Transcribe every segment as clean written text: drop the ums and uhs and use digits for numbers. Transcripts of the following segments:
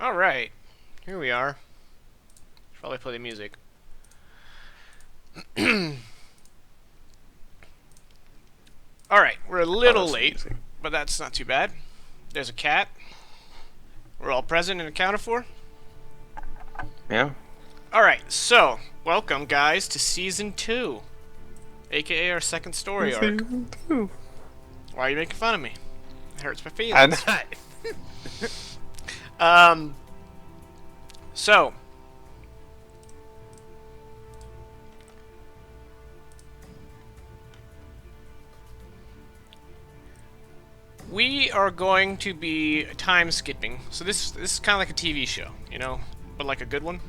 Alright, here we are. Should probably play the music. Alright, we're a little late, but that's not too bad. There's a cat. We're all present and accounted for. Yeah. Alright, so, welcome guys to Season 2. AKA our second story arc. Why are you making fun of me? It hurts my feelings. I'm not. So we are going to be time skipping. So this is kind of like a TV show, you know, but like a good one.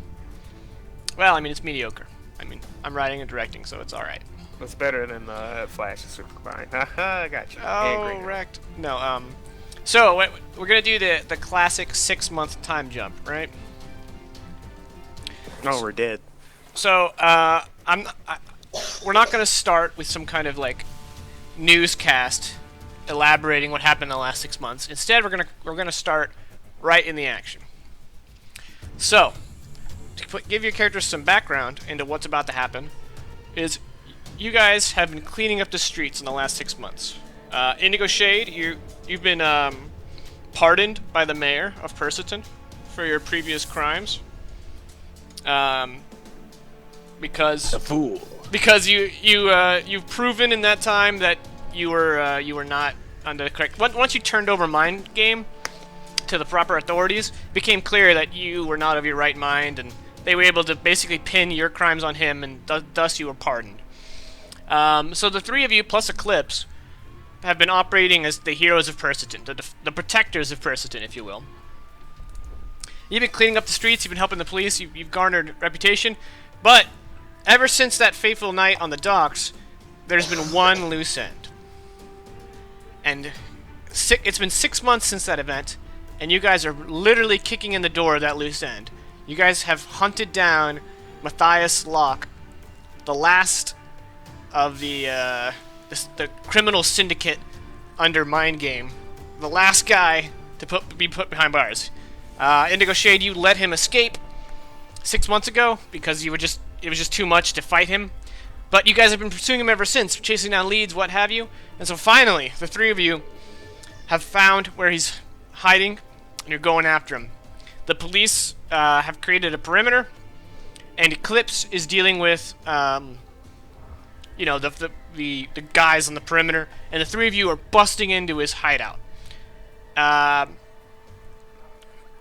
Well, I mean it's mediocre. I mean I'm writing and directing, so it's all right. It's better than Flash Super Combine. Haha, got you. Oh, wrecked. No, so we're gonna do the classic 6-month time jump, right? No, we're dead. So we're not gonna start with some kind of like newscast elaborating what happened in the last 6 months. Instead, we're gonna start right in the action. So to give your characters some background into what's about to happen, is you guys have been cleaning up the streets in the last 6 months. Indigo Shade, you've been pardoned by the mayor of Perseton for your previous crimes. Because A fool. Because you've proven in that time that you were not under the correct. Once you turned over Mindgame to the proper authorities, it became clear that you were not of your right mind, and they were able to basically pin your crimes on him, and thus you were pardoned. So the three of you, plus Eclipse, have been operating as the heroes of Perseton, the protectors of Perseton, if you will. You've been cleaning up the streets, you've been helping the police, you've garnered reputation, but ever since that fateful night on the docks, there's been one loose end. And it's been 6 months since that event, and you guys are literally kicking in the door of that loose end. You guys have hunted down Matthias Locke, the last of the criminal syndicate under Mindgame, the last guy to be put behind bars. Indigo Shade, you let him escape 6 months ago because it was just too much to fight him. But you guys have been pursuing him ever since, chasing down leads, what have you. And so finally, the three of you have found where he's hiding, and you're going after him. The police have created a perimeter, and Eclipse is dealing with, you know, the guys on the perimeter, and the three of you are busting into his hideout.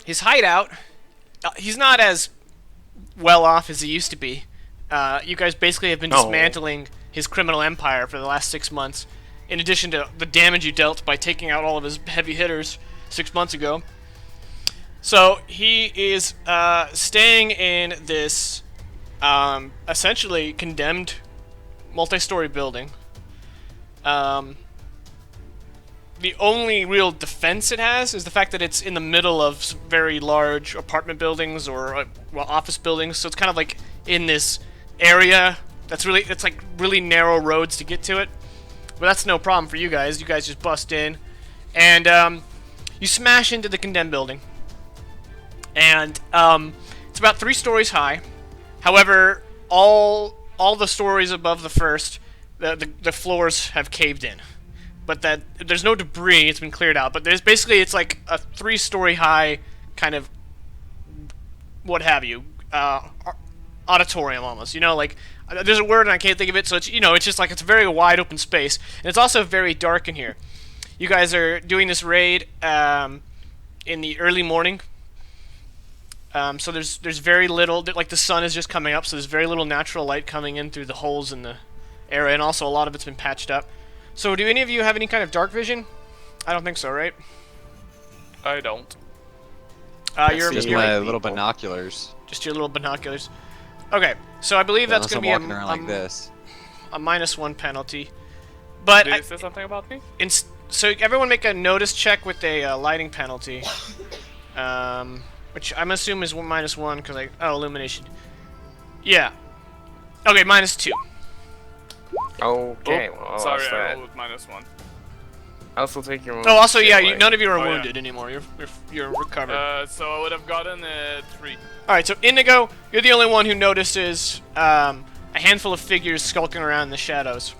His hideout, he's not as well off as he used to be. You guys basically have been dismantling his criminal empire for the last 6 months, in addition to the damage you dealt by taking out all of his heavy hitters 6 months ago. So he is staying in this essentially condemned multi-story building. The only real defense it has is the fact that it's in the middle of some very large apartment buildings or office buildings, so it's kind of like in this area it's like really narrow roads to get to it. But that's no problem for you guys. You guys just bust in, and you smash into the condemned building. And it's about 3 stories high. However, all the stories above the first, the floors have caved in. But there's no debris, it's been cleared out. But it's like a 3-story high kind of, what have you, auditorium almost. You know, like, there's a word and I can't think of it, so it's, you know, it's just like, it's a very wide open space. And it's also very dark in here. You guys are doing this raid in the early morning. So there's very little, like the sun is just coming up, so there's very little natural light coming in through the holes in the area, and also a lot of it's been patched up. So do any of you have any kind of dark vision? I don't think so, right? I don't. You're Just my little binoculars. Just your little binoculars. Okay, so I believe that's going to be walking around like this. A -1 penalty. But Did it say something about me? So everyone make a notice check with a lighting penalty. Which I'm assuming is -1 because illumination. Yeah. Okay, -2. Okay, well, Sorry, I that. rolled with -1. I also take your. Oh, also, yeah, away. none of you are Oh, yeah. wounded anymore. You're recovered. So I would have gotten 3. All right, so Indigo, you're the only one who notices a handful of figures skulking around in the shadows.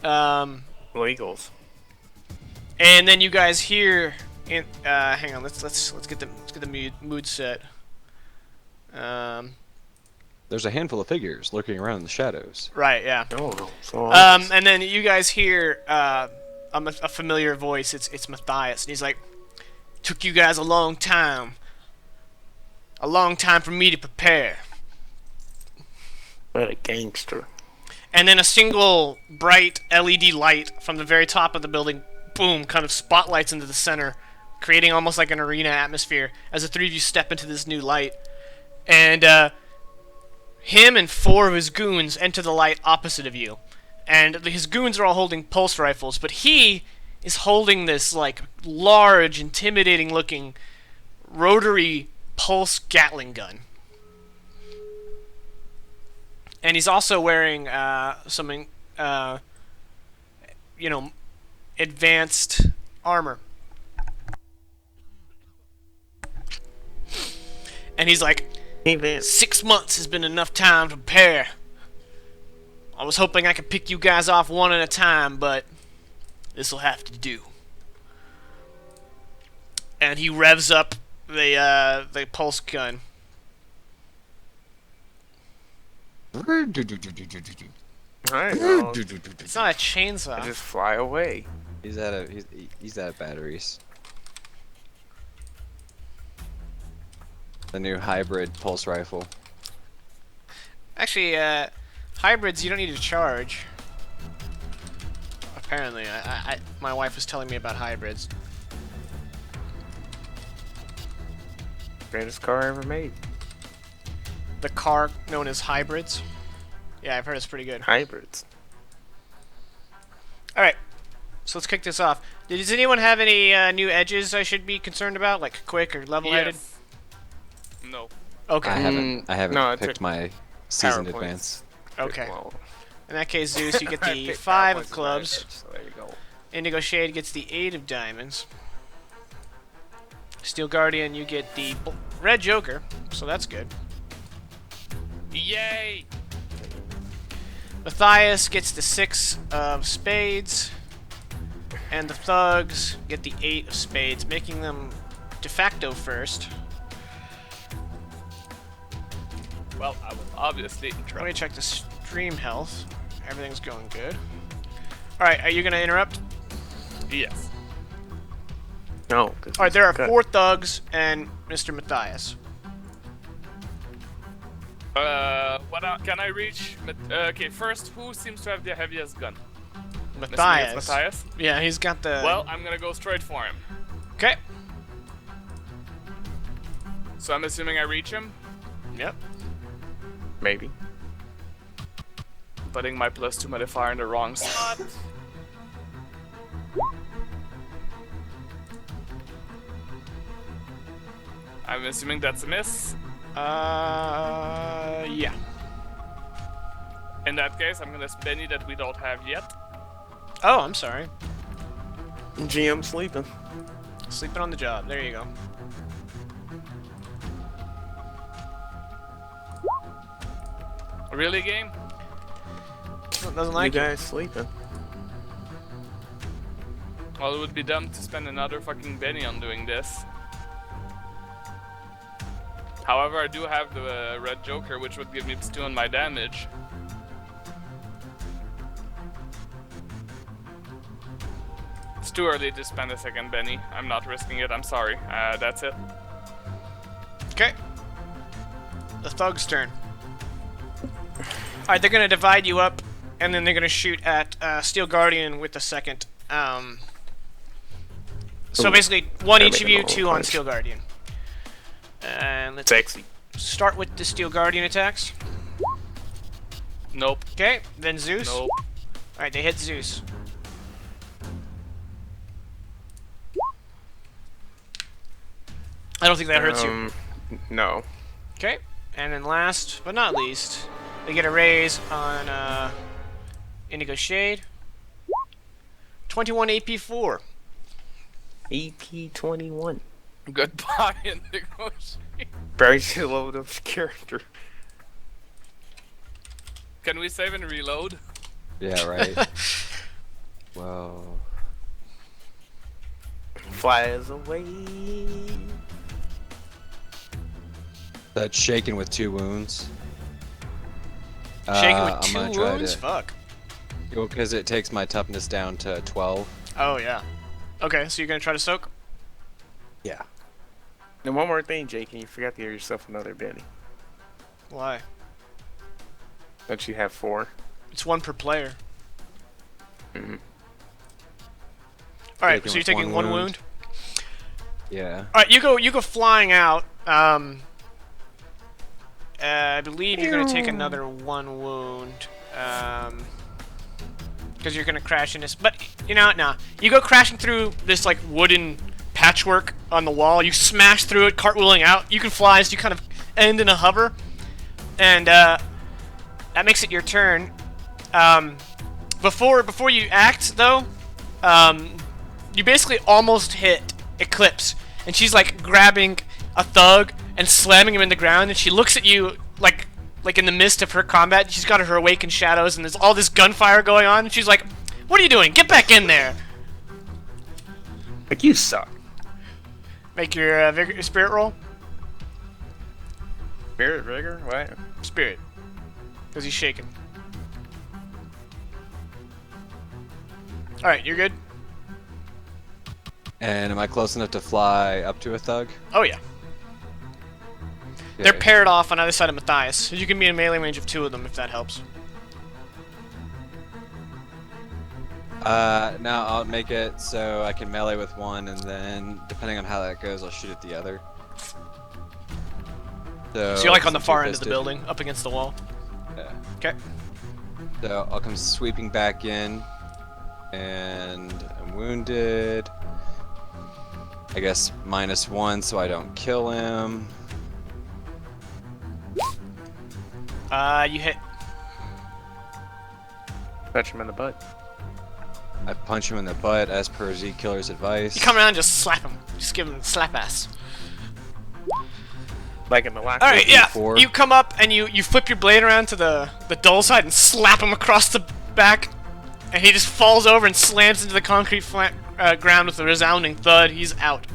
Legals. And then you guys hear. Hang on, let's get the mood set. There's a handful of figures lurking around in the shadows. Right, yeah. Oh, so. And then you guys hear a familiar voice. It's Matthias, and he's like, "Took you guys a long time for me to prepare." What a gangster. And then a single bright LED light from the very top of the building, boom, kind of spotlights into the center, creating almost like an arena atmosphere as the three of you step into this new light. And him and 4 of his goons enter the light opposite of you. And his goons are all holding pulse rifles, but he is holding this like large, intimidating looking rotary pulse Gatling gun. And he's also wearing some, advanced armor. And he's like, Hey, Vance. 6 months has been enough time to prepare. I was hoping I could pick you guys off one at a time, but this'll have to do. And he revs up the pulse gun. Alright, well, It's not a chainsaw. just fly away. He's out of batteries. The new hybrid pulse rifle. Actually, hybrids you don't need to charge. Apparently, my wife was telling me about hybrids. Greatest car ever made. The car known as hybrids. Yeah, I've heard it's pretty good. Hybrids. Alright, so let's kick this off. Does anyone have any new edges I should be concerned about, like quick or level-headed? Yes. No. Okay. I haven't no, I picked took my season power advance. Okay. Well, In that case, Zeus, you get I the picked 5 power of points clubs. advantage, so there you go. Indigo Shade gets the 8 of diamonds. Steel Guardian, you get the red Joker, so that's good. Yay! Matthias gets the 6 of spades. And the thugs get the 8 of spades, making them de facto first. Well, I was obviously in Let trouble. me check the stream health. Everything's going good. Alright, are you going to interrupt? Yes. No. 'cause Alright, there are cut. 4 thugs and Mr. Matthias. Can I reach? Okay, first, who seems to have the heaviest gun? Matthias. Matthias. Yeah, he's got the... Well, I'm gonna go straight for him. Okay. So I'm assuming I reach him, Yep. Maybe. putting my +2 modifier in the wrong spot. I'm assuming that's a miss. Yeah. In that case, I'm gonna Benny that we don't have yet. Oh, I'm sorry. GM sleeping. Sleeping on the job. There you go. Really, game? Doesn't like you it. guys sleeping. Well, it would be dumb to spend another fucking Benny on doing this. However, I do have the red Joker, which would give me +2 on my damage. It's too early to spend a second Benny. I'm not risking it, I'm sorry. That's it. Okay. The thug's turn. Alright, they're gonna divide you up, and then they're gonna shoot at Steel Guardian with the second. So Ooh. basically, one Gotta each make of a you, normal 2 on punch. Steel Guardian. And let's Sexy. start with the Steel Guardian attacks. Nope. Okay, then Zeus. Nope. Alright, they hit Zeus. I don't think that hurts you. No. Okay, and then last but not least, they get a raise on Indigo Shade. 21 AP4. AP21. Goodbye and negotiate. Very slow of character. Can we save and reload? Yeah, right. Whoa. Flies away. That's shaken with 2 wounds. Shaking with I'm 2 gonna try wounds? to, Fuck. because it takes my toughness down to 12. Oh, yeah. Okay, so you're gonna try to soak? Yeah. And one more thing, Jake, and you forgot to give yourself another Benny. Why? Don't you have 4? It's 1 per player. Mm-hmm. Alright, Taking so you're with taking 1 1 wound. wound? Yeah. Alright, you go flying out. I believe you're gonna take another 1 wound. Because you're gonna crash in this. But, you know, nah. You go crashing through this, like, wooden patchwork on the wall. You smash through it, cartwheeling out. You can fly as you kind of end in a hover. And, that makes it your turn. Before you act, though, you basically almost hit Eclipse. And she's, like, grabbing a thug and slamming him in the ground. And she looks at you, like in the midst of her combat. She's got her awakened shadows, and there's all this gunfire going on. And she's like, "What are you doing? Get back in there!" Like, you suck. Make your spirit roll. Spirit rigor? What? Spirit. Because he's shaking. Alright, you're good? And am I close enough to fly up to a thug? Oh, yeah. They're Okay. paired off on either side of Matthias. So you can be in melee range of 2 of them if that helps. Now I'll make it so I can melee with 1, and then depending on how that goes, I'll shoot at the other. So you're like on the since far we're end of the fisted- building, up against the wall. Yeah. Okay. So I'll come sweeping back in, and I'm wounded. I guess -1, so I don't kill him. You hit. Touch him in the butt. I punch him in the butt as per Z Killer's advice. You come around and just slap him. Just give him a slap ass. Like in the last Alright, yeah. four. You come up and you flip your blade around to the dull side and slap him across the back. And he just falls over and slams into the concrete ground with a resounding thud. He's out.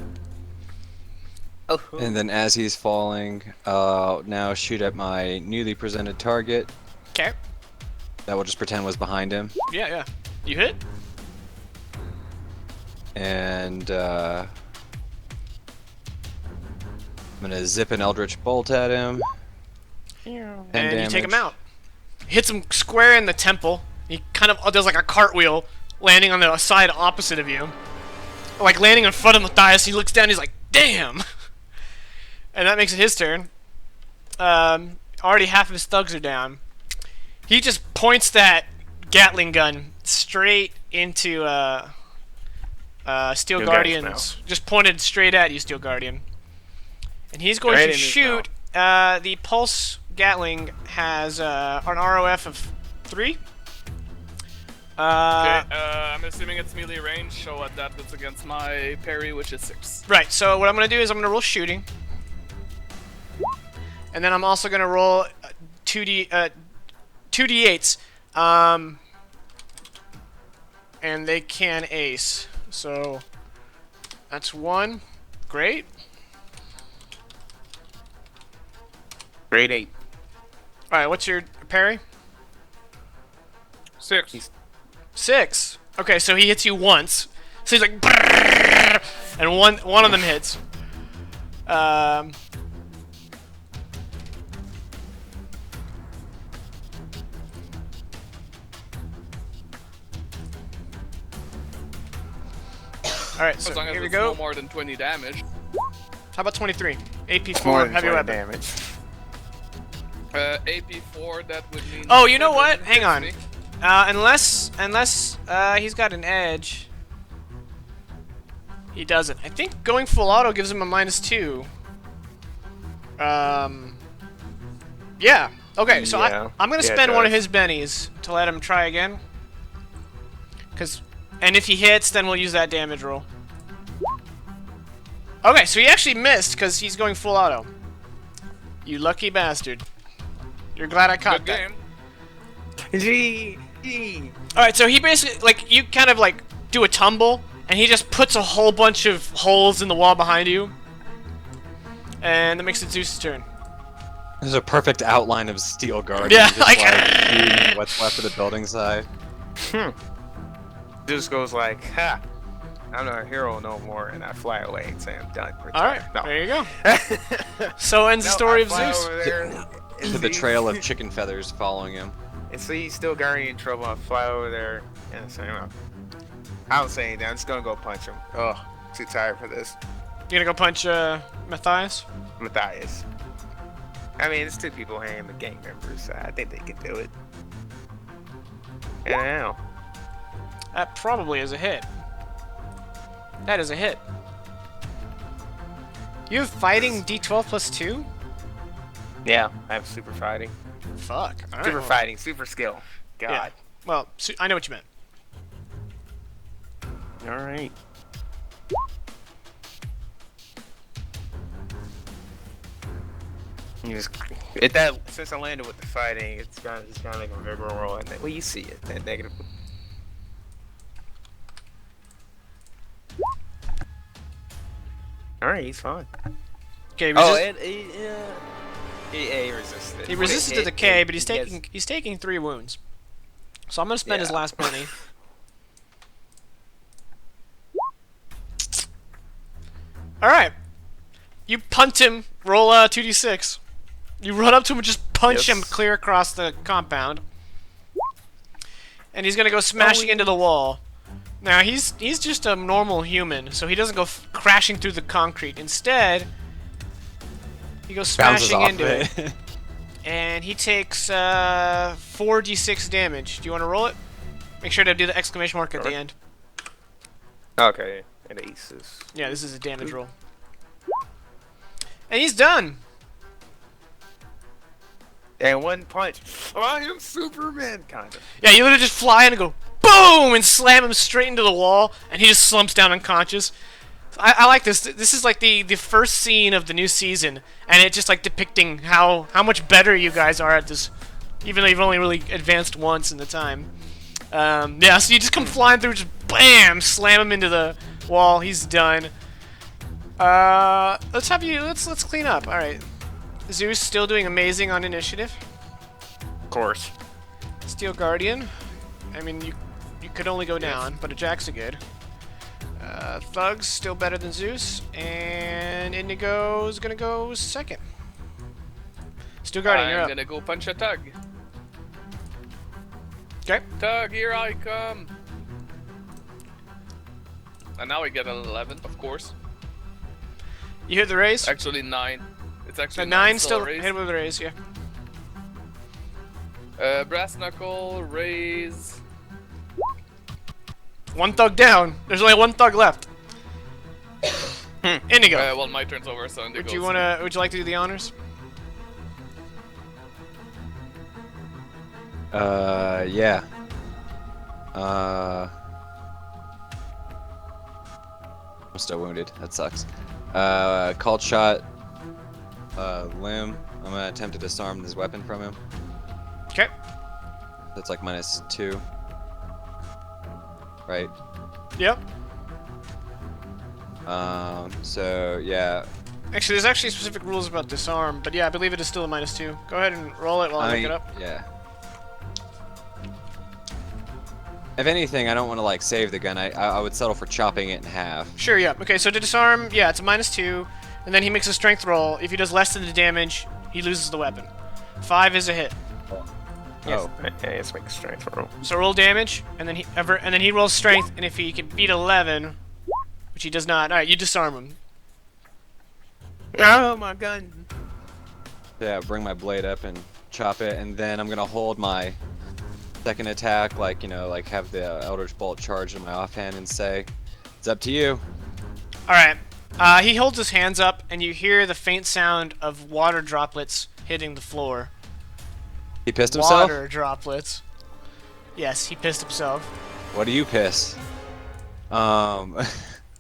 Oh. And then as he's falling, I'll now shoot at my newly presented target. Okay. That will just pretend was behind him. Yeah, yeah. You hit? And I'm gonna zip an Eldritch Bolt at him. 10 And you take him damage. out. Hits him square in the temple. He kind of does like a cartwheel, landing on the side opposite of you. Like landing in front of Matthias. He looks down, he's like, "Damn!" And that makes it his turn. Already half of his thugs are down. He just points that Gatling gun straight into Steel Steel Guy's Guardian's. mouth. Just pointed straight at you, Steel Guardian. And he's going Right to in his shoot. The Pulse Gatling has an ROF of 3. Okay, I'm assuming it's melee range, so what that was against my parry, which is 6. Right, so what I'm going to do is I'm going to roll shooting. And then I'm also going to roll 2d8s. And they can ace. So that's 1. Great. Grade 8. Alright, what's your parry? 6. 6. Okay, so he hits you once. So he's like, "Brrrr," and one of them hits. Alright, As so long as here we it's go. no more than 20 damage. How about 23? More AP4, than heavy 20 weapon. damage. AP4, that would mean... Oh, you know what? 7 Hang hits on. me. Unless he's got an edge. He doesn't. I think going full auto gives him a -2. Yeah. Okay, so Yeah. I'm gonna Yeah, it spend one of does. his bennies to let him try again. Because And if he hits, then we'll use that damage roll. Okay, so he actually missed because he's going full auto. You lucky bastard. You're glad I caught Good that. game. Alright, so he basically, like, you kind of, like, do a tumble, and he just puts a whole bunch of holes in the wall behind you. And that makes it Zeus' turn. There's a perfect outline of steel guard. Yeah, just, like- shooting what's left of the building side. Zeus goes like, ha, I'm not a hero no more, and I fly away and say I'm done. Alright, No. there you go. So ends the No, story I of fly Zeus. over there, and To the see- trail of chicken feathers following him. And see, he's still guarding trouble. I fly over there and say, well, I don't say anything. I'm just gonna go punch him. Ugh, too tired for this. You gonna go punch Matthias? Matthias. I mean, it's 2 people hanging the gang members. So I think they can do it. Yeah. That probably is a hit. That is a hit. You have fighting D12 plus 2? Yeah, I have super fighting. Fuck. All right, Super well- fighting, super skill. God. Yeah. Well, I know what you meant. Alright. Since I landed with the fighting, it's gonna make a vigor roll, and well, you see it, that negative. Alright, he's fine. Okay, Oh, resist- and he resisted. he resisted the decay, but he's taking 3 wounds. So I'm gonna spend his Yeah. last penny. All right, you punt him. Roll 2d6. You run up to him and just punch him Yes. clear across the compound, and he's gonna go smashing into the wall. Now he's just a normal human, so he doesn't go crashing through the concrete. Instead, he goes Bounces smashing off into it. it. And he takes 4d6 damage. Do you want to roll it? Make sure to do the exclamation mark at the Sure. end. Okay, and aces. Yeah, this is a damage roll. And he's done. And one punch. I am Superman, kind of. Yeah, you literally just fly in and go boom and slam him straight into the wall, and he just slumps down unconscious. I like this. This is like the first scene of the new season, and it's just like depicting how much better you guys are at this, even though you've only really advanced once in the time. Yeah, so you just come flying through, just bam, slam him into the wall. He's done. Let's clean up. All right, Zeus still doing amazing on initiative. Of course. Steel Guardian. I mean, you could only go down, but Ajax are good. Thug's still better than Zeus, and Indigo's gonna go second. Steel Guardian, you're I'm up. gonna go punch a Tug. Okay. Tug, here I come. And now we get an 11, of course. You hit the raise. Actually 9. It's actually The 9 still raise. hit with the raise, yeah. Brass knuckle, raise. One thug down. There's only one thug left. Indigo. Well, my turn's over, so Would you like to do the honors? Yeah. I'm still wounded. That sucks. Called shot. Limb. I'm gonna attempt to disarm this weapon from him. Okay. That's like -2. Right. Yep. So yeah. Actually, there's actually specific rules about disarm, but yeah, I believe it is still a -2. Go ahead and roll it while I look it up. Yeah. If anything, I don't want to like save the gun. I would settle for chopping it in half. Sure, yeah. Okay, so to disarm, yeah, it's a -2, and then he makes a strength roll. If he does less than the damage, he loses the weapon. 5 is a hit. Yes. Oh. Yeah, let's make a strength roll. So roll damage, and then he rolls strength, and if he can beat 11, which he does not, all right, you disarm him. Oh, my gun. Yeah, bring my blade up and chop it, and then I'm gonna hold my second attack, like, you know, like have the Eldritch Bolt charged in my offhand and say, "It's up to you." All right. He holds his hands up, and you hear the faint sound of water droplets hitting the floor. He pissed himself? Water droplets. Yes, he pissed himself. What do you piss? Um,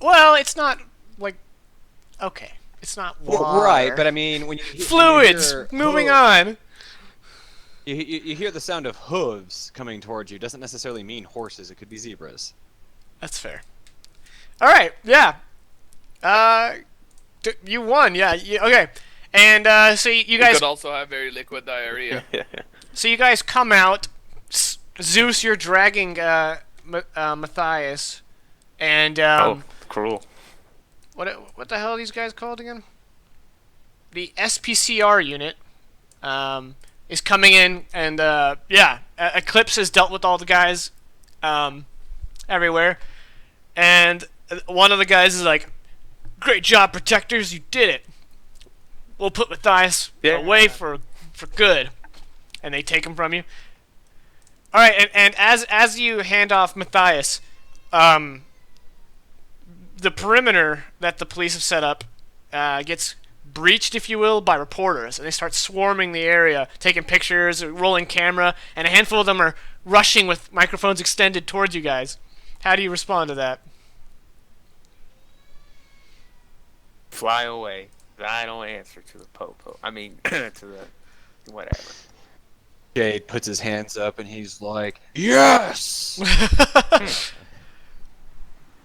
Well, it's not like okay. It's not water. right, but I mean, when you fluids. hear Moving hoof- on. you hear the sound of hooves coming towards you. Doesn't necessarily mean horses. It could be zebras. That's fair. All right. Yeah. You won. Yeah. Okay. And so you You guys. could also have very liquid diarrhea. So you guys come out. Zeus, you're dragging Matthias, and Oh, cruel. what the hell are these guys called again? The SPCR unit is coming in, and yeah, Eclipse has dealt with all the guys everywhere, and one of the guys is like, "Great job, Protectors, you did it. We'll put Matthias away for good," and they take him from you. All right, and as you hand off Matthias, the perimeter that the police have set up gets breached, if you will, by reporters, and they start swarming the area, taking pictures, rolling camera, and a handful of them are rushing with microphones extended towards you guys. How do you respond to that? Fly away. I don't answer to the popo. I mean, to the whatever. Jade puts his hands up and he's like, "Yes!"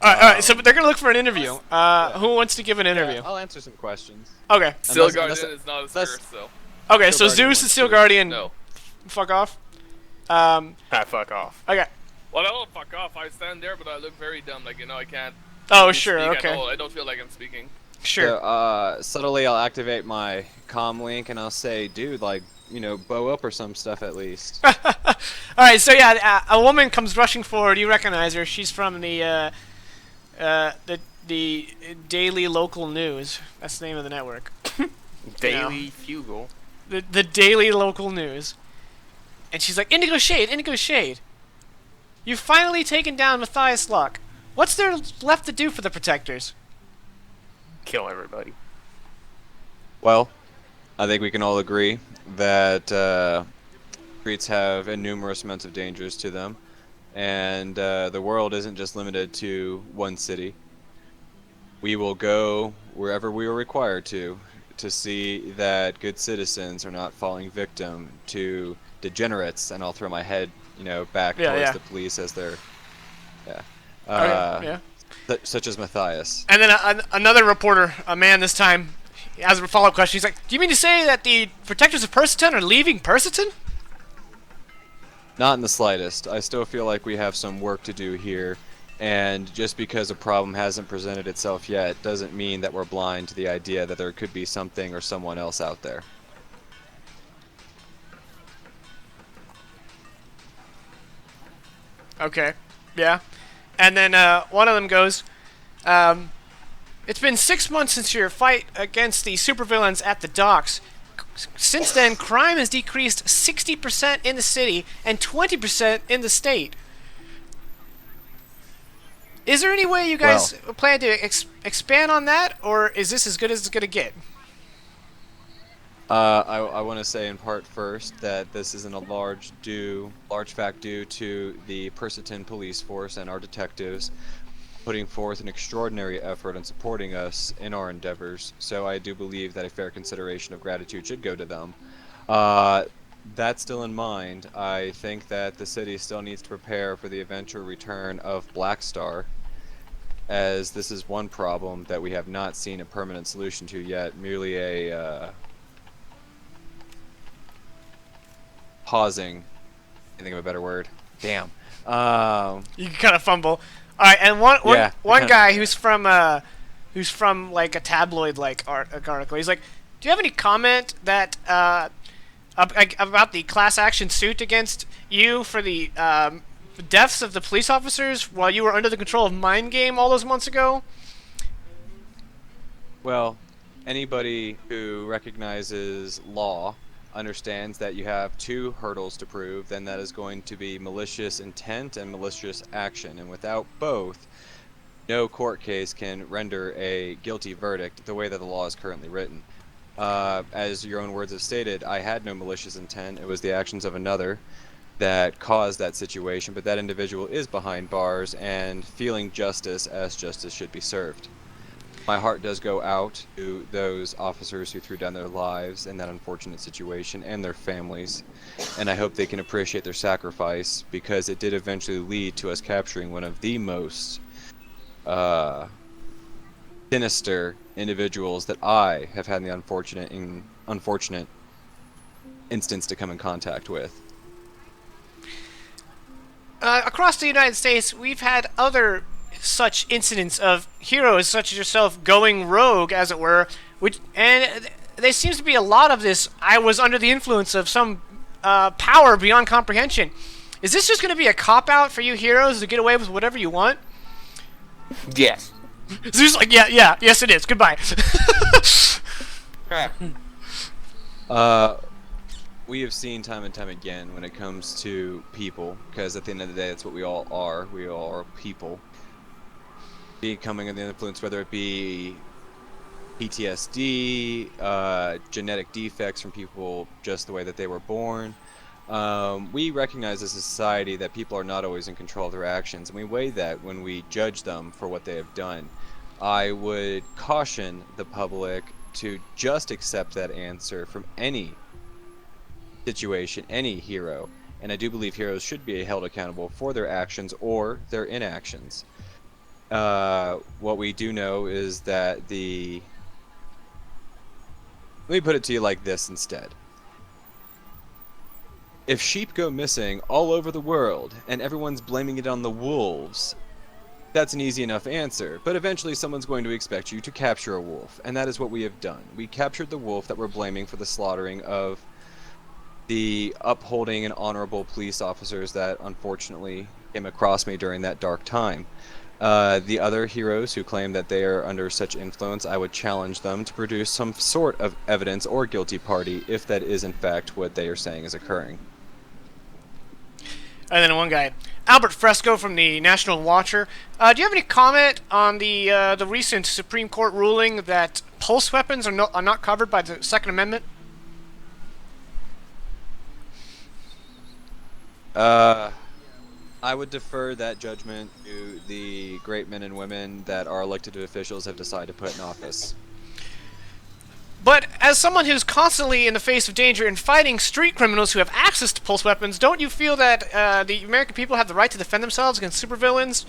All right, so they're gonna look for an interview. Who wants to give an interview? I'll answer some questions. Okay. Steel Unless- Guardian is not a unless- scarce, so. Okay, Steel so Guardian Zeus wants and Steel to- Guardian, No. fuck off. Fuck off. Okay. Well, I don't fuck off. I stand there, but I look very dumb. Like, I can't. Oh, really sure. speak at Okay. all. I don't feel like I'm speaking. Sure. So, subtly, I'll activate my comm link and I'll say, "Dude, like, bow up or some stuff at least." All right. So yeah, a woman comes rushing forward. You recognize her. She's from the Daily Local News. That's the name of the network. Daily Fugal. The Daily Local News. And she's like, Indigo Shade, Indigo Shade. You've finally taken down Matthias Locke. What's there left to do for the Protectors? Kill everybody. Well, I think we can all agree that streets have innumerous amounts of dangers to them, and the world isn't just limited to one city. We will go wherever we are required to see that good citizens are not falling victim to degenerates, and I'll throw my head, back towards the police as they're, Okay, yeah. such as Matthias. And then another reporter, a man this time, has a follow-up question. He's like, do you mean to say that the Protectors of Perseton are leaving Perseton? Not in the slightest. I still feel like we have some work to do here, and just because a problem hasn't presented itself yet doesn't mean that we're blind to the idea that there could be something or someone else out there. Okay, yeah. And then one of them goes, it's been 6 months since your fight against the supervillains at the docks. Since then, crime has decreased 60% in the city and 20% in the state. Is there any way you guys plan to expand on that, or is this as good as it's going to get? I want to say in part first that this isn't a large fact due to the Perseton police force and our detectives putting forth an extraordinary effort in supporting us in our endeavors, so I do believe that a fair consideration of gratitude should go to them. That still in mind, I think that the city still needs to prepare for the eventual return of Blackstar, as this is one problem that we have not seen a permanent solution to yet, merely a pausing. I think of a better word. Damn. You can kind of fumble. All right, and one guy who's from like a tabloid like article. He's like, do you have any comment that about the class action suit against you for the deaths of the police officers while you were under the control of Mindgame all those months ago? Well, anybody who recognizes law understands that you have two hurdles to prove, then that is going to be malicious intent and malicious action, and without both, no court case can render a guilty verdict the way that the law is currently written. As your own words have stated, I had no malicious intent. It was the actions of another. that caused that situation, but that individual is behind bars and feeling justice as justice should be served. My heart does go out to those officers who threw down their lives in that unfortunate situation and their families, and I hope they can appreciate their sacrifice, because it did eventually lead to us capturing one of the most sinister individuals that I have had the unfortunate instance to come in contact with. Across the United States, we've had other such incidents of heroes such as yourself going rogue, as it were, and there seems to be a lot of this. I was under the influence of some power beyond comprehension. Is this just going to be a cop-out for you heroes to get away with whatever you want? Yes. It's just like, yes it is. Goodbye. We have seen time and time again when it comes to people, because at the end of the day, that's what we all are. We all are people. Becoming under the influence, whether it be PTSD, genetic defects from people just the way that they were born. We recognize as a society that people are not always in control of their actions, and we weigh that when we judge them for what they have done. I would caution the public to just accept that answer from any situation, any hero, and I do believe heroes should be held accountable for their actions or their inactions. What we do know is that let me put it to you like this instead. If sheep go missing all over the world and everyone's blaming it on the wolves, that's an easy enough answer, but eventually someone's going to expect you to capture a wolf, and that is what we have done. We captured the wolf that we're blaming for the slaughtering of the upholding and honorable police officers that unfortunately came across me during that dark time. The other heroes who claim that they are under such influence, I would challenge them to produce some sort of evidence or guilty party if that is in fact what they are saying is occurring. And then one guy, Albert Fresco from the National Watcher. Do you have any comment on the recent Supreme Court ruling that pulse weapons are not covered by the Second Amendment? I would defer that judgment to the great men and women that our elected officials have decided to put in office. But as someone who's constantly in the face of danger and fighting street criminals who have access to pulse weapons, don't you feel that the American people have the right to defend themselves against supervillains?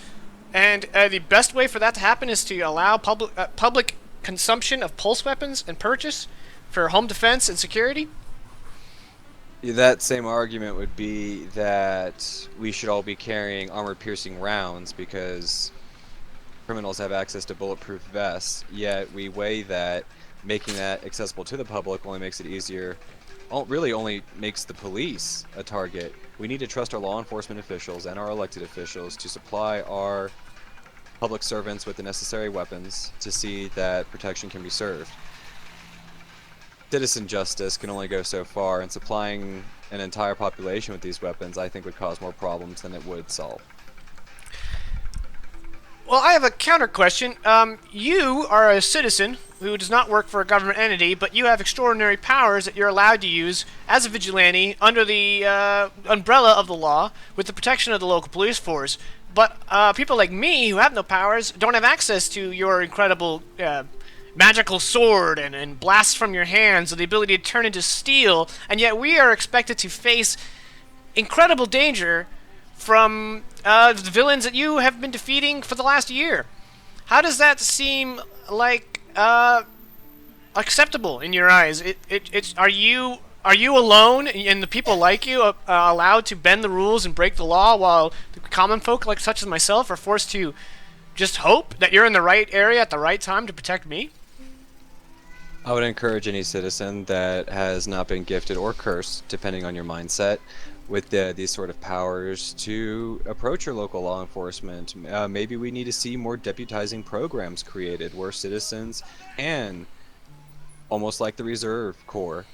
And the best way for that to happen is to allow public consumption of pulse weapons and purchase for home defense and security? That same argument would be that we should all be carrying armor-piercing rounds because criminals have access to bulletproof vests, yet we weigh that making that accessible to the public only makes it easier, really only makes the police a target. We need to trust our law enforcement officials and our elected officials to supply our public servants with the necessary weapons to see that protection can be served. Citizen justice can only go so far, and supplying an entire population with these weapons I think would cause more problems than it would solve. Well, I have a counter question. You are a citizen who does not work for a government entity, but you have extraordinary powers that you're allowed to use as a vigilante under the umbrella of the law with the protection of the local police force. But people like me who have no powers don't have access to your incredible magical sword and blasts from your hands, or the ability to turn into steel, and yet we are expected to face incredible danger from the villains that you have been defeating for the last year. How does that seem like acceptable in your eyes? Are you alone and the people like you are allowed to bend the rules and break the law, while the common folk like such as myself are forced to just hope that you're in the right area at the right time to protect me? I would encourage any citizen that has not been gifted or cursed, depending on your mindset, with these sort of powers to approach your local law enforcement. Maybe we need to see more deputizing programs created where citizens can, almost like the Reserve Corps,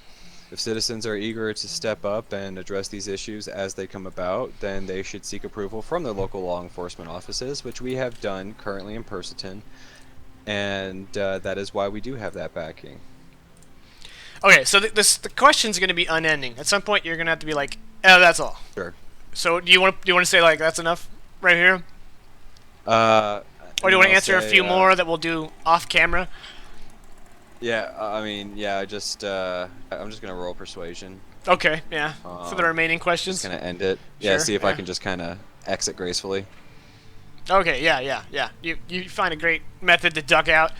if citizens are eager to step up and address these issues as they come about, then they should seek approval from their local law enforcement offices, which we have done currently in Perseton. And that is why we do have that backing. Okay, so the question's going to be unending. At some point, you're going to have to be like, oh, that's all. Sure. So do you want to say like that's enough right here, or do you want to answer a few more that we'll do off camera? Yeah, I mean, yeah, I'm just gonna roll persuasion. Okay, yeah. For the remaining questions. Just gonna end it. Yeah, Sure, see if yeah. I can just kind of exit gracefully. Okay, yeah. You find a great method to duck out.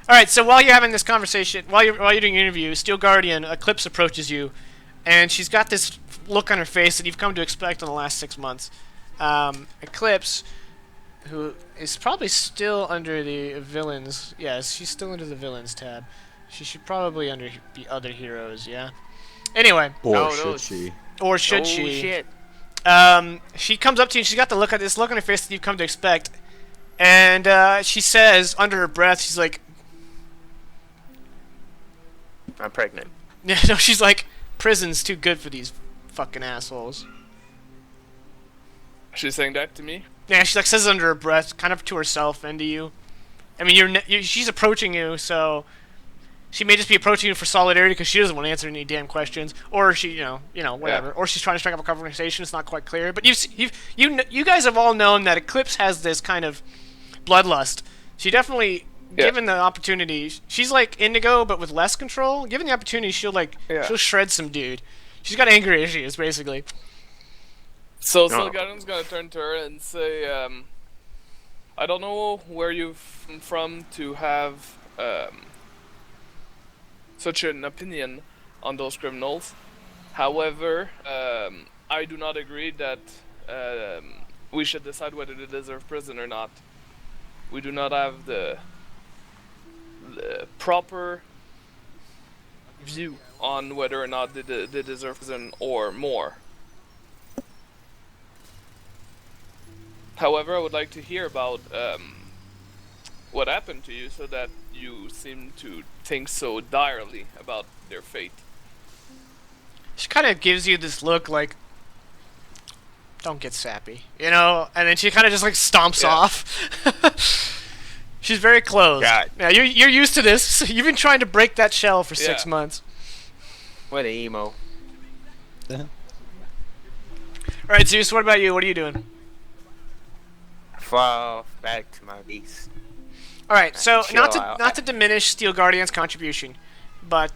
All right, so while you're having this conversation, while you're doing your interview, Steel Guardian Eclipse approaches you, and she's got this look on her face that you've come to expect in the last 6 months. Eclipse, who is probably still under the villains. Yes, she's still under the villains tab. She should probably be other heroes. Yeah. Anyway. Or should she? Or should Oh, she? shit. She comes up to you and she's got this look on her face that you've come to expect, and she says under her breath, she's like, I'm pregnant. yeah, no, she's like, prison's too good for these fucking assholes. She's saying that to me. Yeah, she like says it under her breath, kind of to herself and to you. I mean, she's approaching you, so she may just be approaching you for solidarity because she doesn't want to answer any damn questions, or she, you know, whatever, Yeah. or she's trying to strike up a conversation. It's not quite clear, but you guys have all known that Eclipse has this kind of bloodlust. She definitely, given the opportunity, she's like Indigo but with less control. Given the opportunity, she'll shred some dude. She's got anger issues, basically. So Guardian's gonna turn to her and say, I don't know where you're from to have such an opinion on those criminals. However, I do not agree that we should decide whether they deserve prison or not. We do not have the proper view on whether or not they deserve prison or more. However, I would like to hear about what happened to you so that you seem to think so direly about their fate. She kind of gives you this look like, don't get sappy, you know? And then she kind of just like stomps off. She's very closed. God. Yeah, you're used to this. You've been trying to break that shell for 6 Yeah. months. What an emo. All right, Zeus, what about you? What are you doing? Fall back to my beast. All right, so Chill not out. to diminish Steel Guardian's contribution, but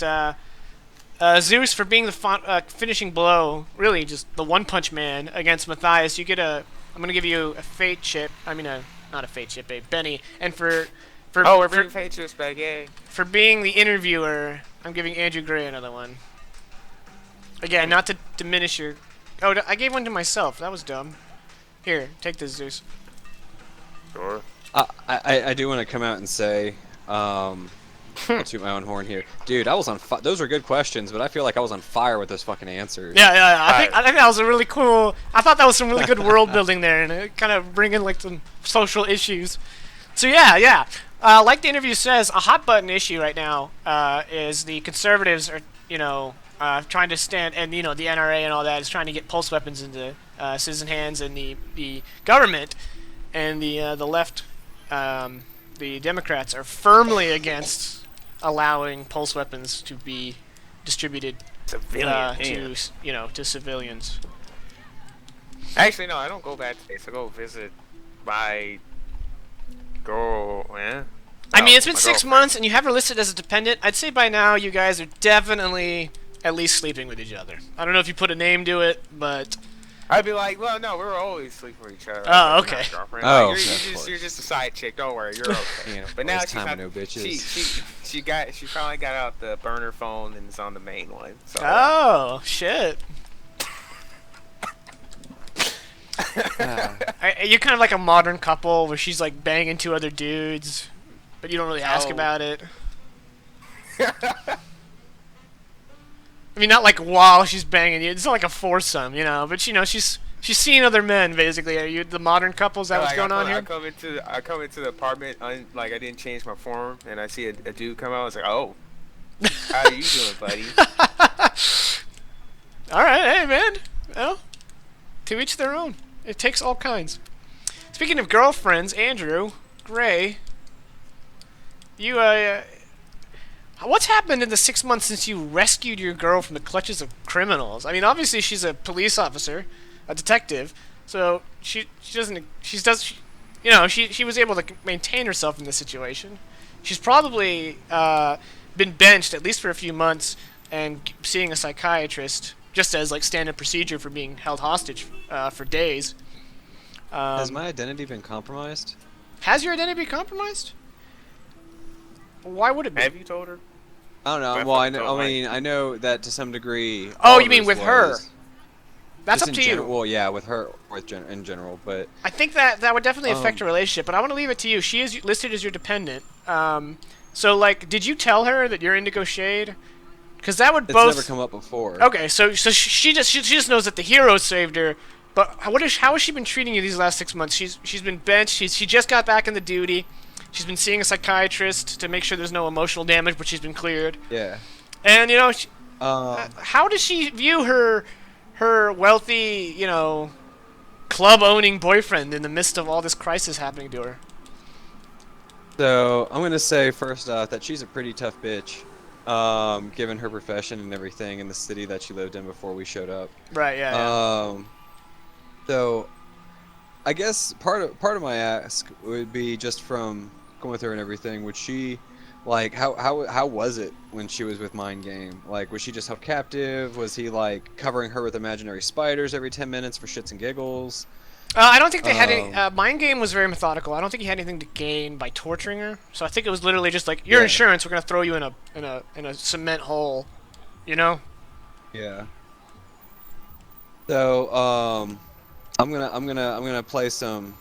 Zeus, for being the finishing blow, really just the one-punch man against Matthias, you get I'm gonna give you a fate chip. I mean, not a fate chip, a Benny. And for Oh, we're bringing fate chips back, yay. for being the interviewer, I'm giving Andrew Gray another one. Again, not to diminish your. Oh, I gave one to myself. That was dumb. Here, take this, Zeus. Sure. I do want to come out and say, I'll toot my own horn here, dude. I was on. Those were good questions, but I feel like I was on fire with those fucking answers. Yeah. I think that was a really cool. I thought that was some really good world building there, and it kind of bring in like some social issues. So yeah. Like the interview says, a hot button issue right now is the conservatives are, trying to stand, and the NRA and all that is trying to get pulse weapons into citizen hands, and the government and the left, the Democrats are firmly against allowing pulse weapons to be distributed to civilians. Actually, no, I don't go back today. So go visit my girl. Yeah. I mean, it's been my 6 girlfriend. months, and you have her listed as a dependent. I'd say by now you guys are definitely at least sleeping with each other. I don't know if you put a name to it, but I'd be like, well, no, we're always sleeping with each other. Oh, We're okay. not girlfriend. Oh, Like, of you're just a side chick. Don't worry, you're okay. You know, But now waste she time found, with no bitches. she finally got out the burner phone and it's on the main one. So oh shit. You're kind of like a modern couple where she's like banging 2 other dudes, but you don't really ask Oh. about it. I mean, not like while she's banging you. It's not like a foursome, but she's seeing other men basically. Are you the modern couple? Is that what's Like, going on I here? come into the apartment, like I didn't change my form, and I see a dude come out. I was like, oh, how are you doing, buddy? All right, hey man. Well, to each their own. It takes all kinds. Speaking of girlfriends, Andrew Gray, you what's happened in the 6 months since you rescued your girl from the clutches of criminals? I mean, obviously she's a police officer. a detective, so she doesn't she was able to maintain herself in this situation. She's probably been benched at least for a few months and seeing a psychiatrist just as like standard procedure for being held hostage for days. Has my identity been compromised? Has your identity been compromised? Why would it be? Have you told her? I don't know. Well, Well, I fucking know. told I Mike. mean, I know that to some degree. Oh, you mean Oliver's with her? was. That's Just up in to general, you. well, yeah, with her, in general, but I think that would definitely affect Um, your relationship, but I want to leave it to you. She is listed as your dependent. So like, did you tell her that you're Indigo Shade? Because that would it's both. never come up before. Okay, so she just knows that the hero saved her. But how has she been treating you these last 6 months? She's been benched. She just got back into duty. She's been seeing a psychiatrist to make sure there's no emotional damage, but she's been cleared. Yeah. And Um, how does she view her wealthy, club owning boyfriend in the midst of all this crisis happening to her? So I'm gonna say first off that she's a pretty tough bitch, given her profession and everything in the city that she lived in before we showed up. Right. Yeah. So I guess part of my ask would be just from going with her and everything. Would she, like, how was it when she was with Mindgame? Like, was she just held captive? Was he like covering her with imaginary spiders every 10 minutes for shits and giggles? I don't think they had any. Mindgame was very methodical. I don't think he had anything to gain by torturing her. So I think it was literally just like, your Yeah. insurance. We're gonna throw you in a cement hole. You know. Yeah. So I'm gonna play some,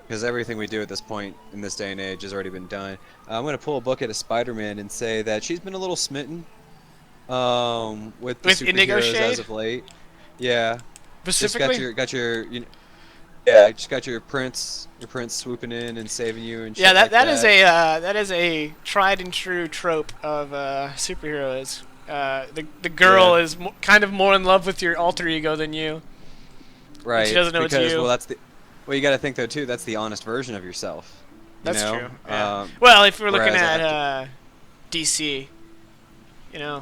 because everything we do at this point in this day and age has already been done. I'm gonna pull a book at a Spider-Man and say that she's been a little smitten with the With Indigo superheroes Shade? as of late. Yeah. Specifically. Just got your yeah, just got your prince swooping in and saving you and shit Yeah, like that is a tried and true trope of superheroes. The girl Yeah. is kind of more in love with your alter ego than you. right. she doesn't know it's because, you. Well, you got to think though too. That's the honest version of yourself. You That's know? true. Yeah. Um, Well, if we're looking whereas at DC,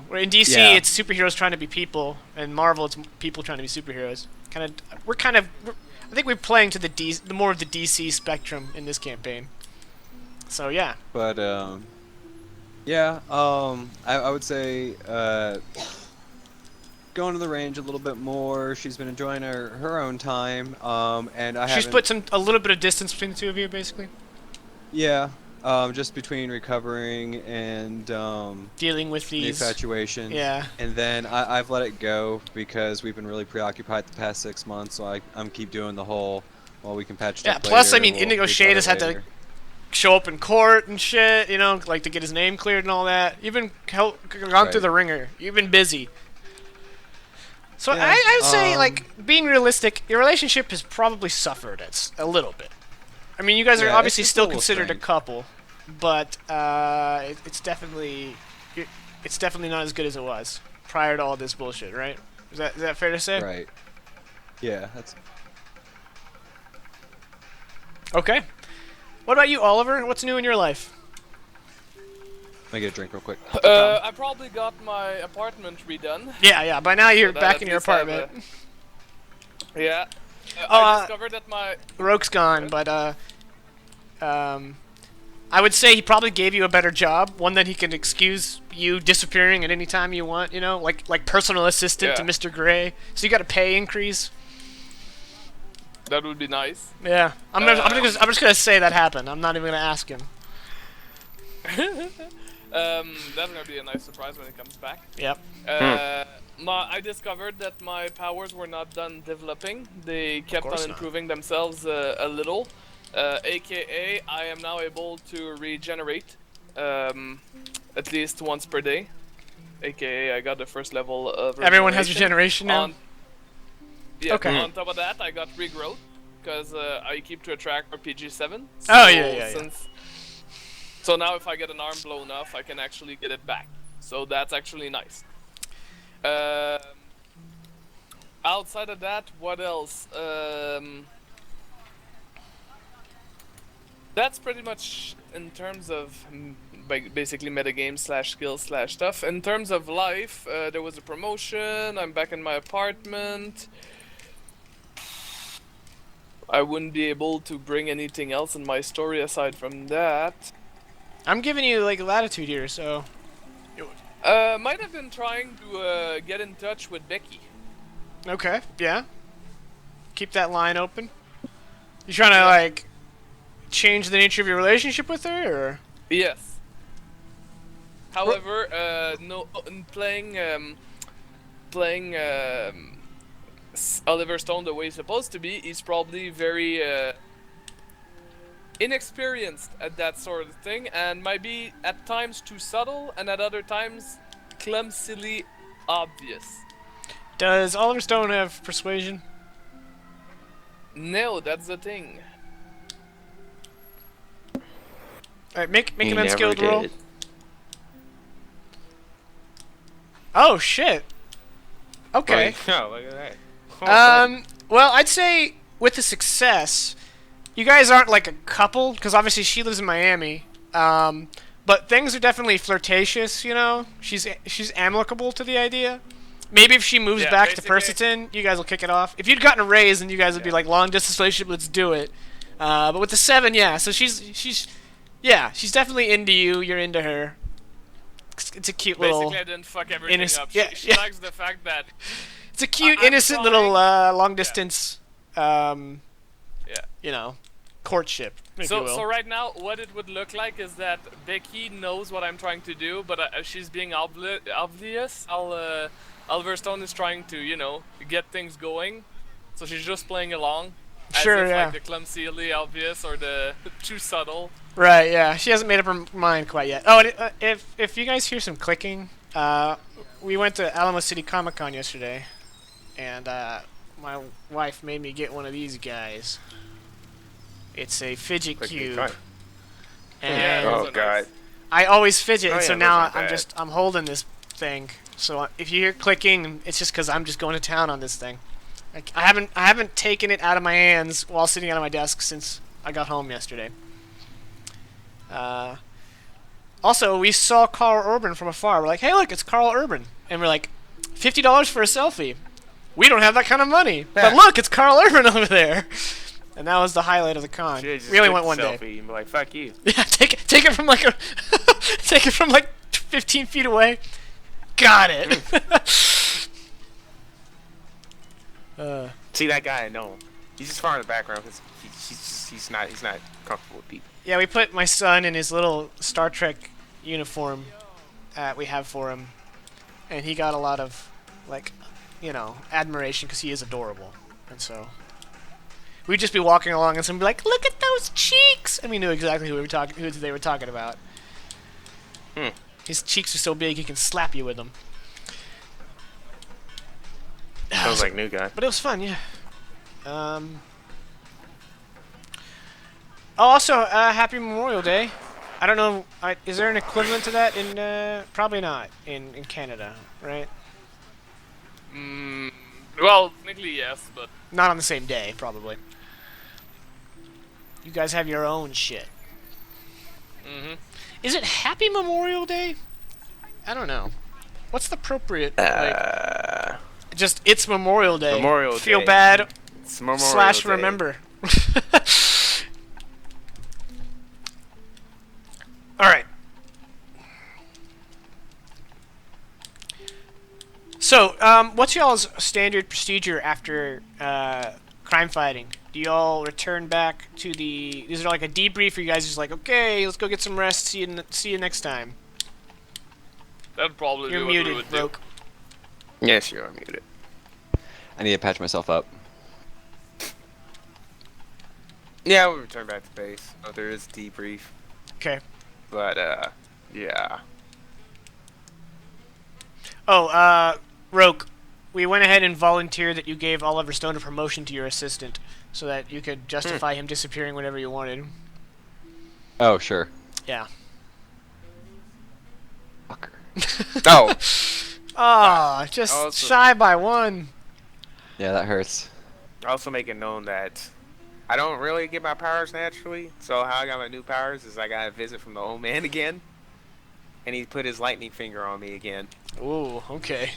where in DC Yeah. it's superheroes trying to be people, and Marvel it's people trying to be superheroes. I think we're playing to the more of the DC spectrum in this campaign. So yeah. But yeah, I would say going to the range a little bit more. She's been enjoying her own time, and I She's haven't. put a little bit of distance between the two of you, basically. Yeah, just between recovering and Dealing with these. infatuation. Yeah. And then I've let it go because we've been really preoccupied the past 6 months. So I'm keep doing the whole. Well, we can patch it Yeah. up Plus, later, Indigo we'll Shade has recut had it to later. show up in court and shit. Like to get his name cleared and all that. You've been gone Right. through the ringer. You've been busy. So Yeah, I would say, like, being realistic, your relationship has probably suffered a little bit. I mean, you guys are Yeah, obviously it's a still little considered a strained. couple, but it's definitely not as good as it was prior to all this bullshit, right? Is that fair to say? Right. Yeah, that's. Okay. What about you, Oliver? What's new in your life? Let me get a drink real quick. I probably got my apartment redone. Yeah. By now you're So that back at in your least I have apartment. Yeah. Oh, I discovered that my Roke's gone, but I would say he probably gave you a better job, one that he can excuse you disappearing at any time you want. Like personal assistant to Yeah. Mr. Gray. So you got a pay increase. that would be nice. Yeah, I'm just gonna say that happened. I'm not even gonna ask him. That's gonna be a nice surprise when it comes back. Yep. I discovered that my powers were not done developing. They kept course on not. improving themselves a little. AKA, I am now able to regenerate at least once per day. AKA, I got the first level of Everyone has regeneration. regeneration now. Yeah, Okay. on top of that, I got regrowth, because I keep to attract RPG-7. Oh, yeah. So now if I get an arm blown off, I can actually get it back. So that's actually nice. Outside of that, what else? That's pretty much in terms of basically metagame / skill / stuff. In terms of life, there was a promotion. I'm back in my apartment. I wouldn't be able to bring anything else in my story aside from that. I'm giving you like latitude here, so Might have been trying to get in touch with Becky. okay, yeah. Keep that line open. You trying to like change the nature of your relationship with her, or? Yes. However, no, in playing Oliver Stone the way he's supposed to be, he's probably very inexperienced at that sort of thing, and might be at times too subtle, and at other times clumsily obvious. Does Oliver Stone have persuasion? No, that's the thing. All right, make He an never unskilled did. roll. Oh shit. Okay. Oh, look at that. Oh, Well, I'd say with the success, you guys aren't like a couple, because obviously she lives in Miami. But things are definitely flirtatious, you know? She's amicable to the idea. Maybe if she moves Yeah, back to basically- Perseton, you guys will kick it off. If you'd gotten a raise, then you guys would be like, long distance relationship, let's do it. But with the 7, yeah, so she's definitely into you, you're into her. It's a cute Basically, little... I didn't fuck everything innocent- up. yeah, She yeah. likes the fact that It's a cute, I'm innocent trying- little long distance, yeah. you know, courtship, if you So, will. so right now, what it would look like is that Becky knows what I'm trying to do, but she's being obvious. Oliver Stone is trying to, you know, get things going, so she's just playing along. As Sure, if, yeah. like the clumsily obvious or the too subtle. Right, yeah. She hasn't made up her mind quite yet. Oh, and if you guys hear some clicking, we went to Alamo City Comic Con yesterday, and my wife made me get one of these guys. It's a fidget Click me cube, fine. and those Oh are god. nice. I always fidget, Oh, and so yeah, now those aren't bad. I'm holding this thing. So if you hear clicking, it's just because I'm just going to town on this thing. Like, I haven't taken it out of my hands while sitting out of my desk since I got home yesterday. Also, we saw Carl Urban from afar. We're like, hey, look, it's Carl Urban. And we're like, $50 for a selfie. We don't have that kind of money. But look, it's Carl Urban over there. And that was the highlight of the con. Should've just We only took went the one day. selfie and be like, fuck you. Yeah, take it from like take it from like 15 feet away. Got it. See that guy? I know him. He's just far in the background because he's not comfortable with people. Yeah, we put my son in his little Star Trek uniform we have for him, and he got a lot of like, you know, admiration because he is adorable, and so we'd just be walking along and someone would be like, "Look at those cheeks," and we knew exactly who they were talking about. His cheeks are so big he can slap you with them. Sounds like new guy. But it was fun, yeah. Also, happy Memorial Day. I don't know, is there an equivalent to that in, probably not, in Canada, right? Well, technically yes, but Not on the same day, probably. You guys have your own shit. Is it Happy Memorial Day? I don't know. What's the appropriate, like, just, it's Memorial Day. Memorial Feel Day. bad, It's Memorial / Day. remember. Alright. So, what's y'all's standard procedure after crime fighting? Do y'all return back to the... Is there like a debrief, or you guys just like, okay, let's go get some rest, see you next time? that'd probably You're be what we muted, would do. Roke. Yes, you're muted. I need to patch myself up. Yeah, we return back to base. Oh, there is debrief, Okay. but yeah. Oh, Roke, we went ahead and volunteered that you gave Oliver Stone a promotion to your assistant, so that you could justify him disappearing whenever you wanted. Oh, sure. Yeah. Fucker. Oh, Ah, just Also- shy by 1. Yeah, that hurts. also make it known that I don't really get my powers naturally. So how I got my new powers is I got a visit from the old man again, and he put his lightning finger on me again. Ooh, okay.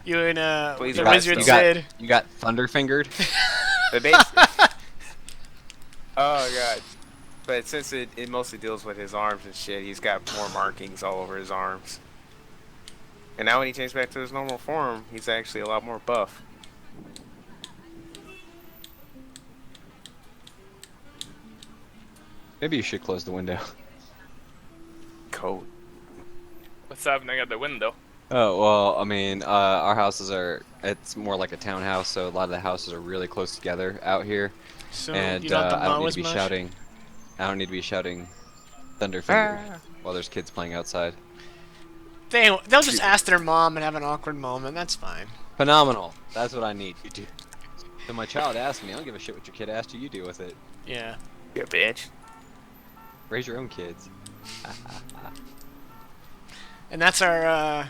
You and Please the rise, wizard though. said, You got thunder fingered. But basically, Oh god. But since it mostly deals with his arms and shit, he's got more markings all over his arms. And now when he changed back to his normal form, he's actually a lot more buff. Maybe you should close the window. Cold. What's happening at the window? Oh, well, I mean, our houses it's more like a townhouse, so a lot of the houses are really close together out here. So And you don't have to I don't mow need as to be much? shouting. I don't need to be shouting Thunderfinger while there's kids playing outside. They'll just ask their mom and have an awkward moment. That's fine. Phenomenal. That's what I need. You do. So my child asked me, I don't give a shit what your kid asked you. You deal with it. Yeah. You bitch. Raise your own kids. And that's our